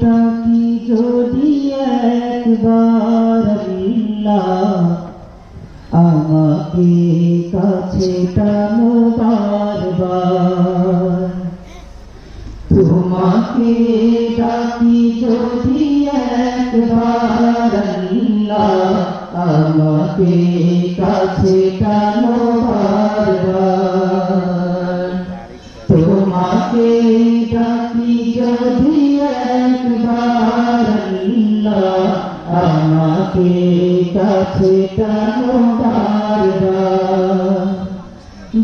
ডাকি যদি একবার আল্লাহ, আমাকে কাছে টানো বারবার। তোমাকে ডাকি যদি একবার আল্লাহ, আমাকে কাছে টানো বারবার। তোমাকে ডাকি যদি একবার আল্লাহ, আমাকে কাছে টানো বারবার।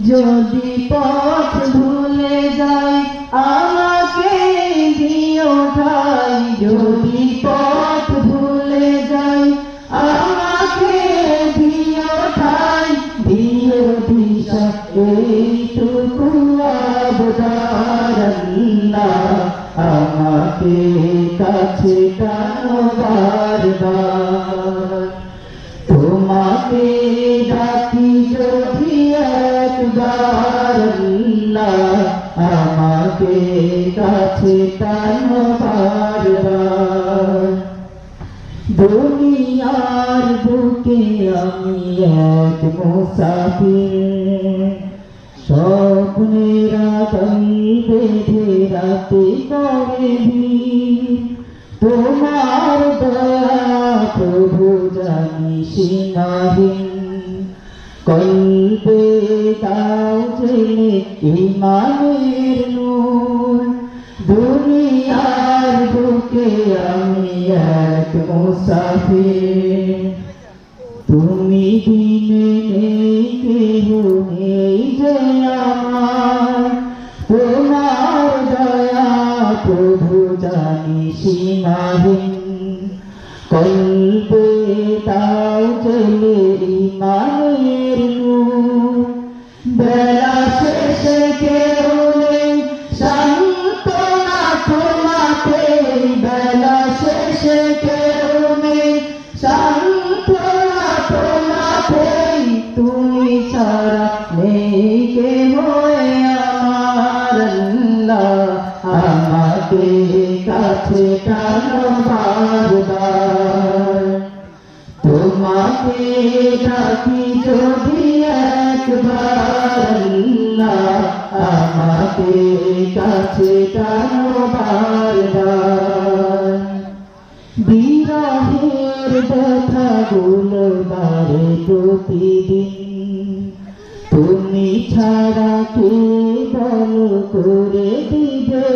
যদি পথ ভুলে যাই আমাকে দিও ঠাই, যদি পথ ভুলে যাই আমাকে দিও ঠাই, দিও দিশা এইটুকু আবদার আল্লাহ, আমাকে কাছে টানো বারবার। তোমাকে ডাকি যদি একবার আল্লাহ, আমাকে কাছে টানো বারবার। দুনিয়ার বুকে আমি এক মুসাফির, স্বপ্নের আগাল বেঁধে রাতে করে ভিড়। তোমার দয়া প্রভু জানি সীমাহীন, কল্পে দাও জেলে ঈমানের নূর। দুনিয়ার বুকে আমি এক মুসাফির, তুমি বিনে নেই কেহ নেই যে আমার। তোমার দয়া প্রভু জানি সীমাহীন, কল্পে দাও জেলে ঈমানের নূর। বেলা শেষে কেউ নেই সান্ত্বনা তোমাকে, বেলা শেষে কেউ নেই সান্ত্বনা তোমাকে, তুমি ছাড়া নেই কেহ আমার আল্লাহ, আমাকে কাছে টানো বারবার। তোমাকে ডাকি যদি একবার আল্লাহ, আমাকে কাছে টানো বারবার। বিরহের ব্যথাগুলো বারে প্রতিদিন, তুমি ছাড়া কে বল করে দিবে।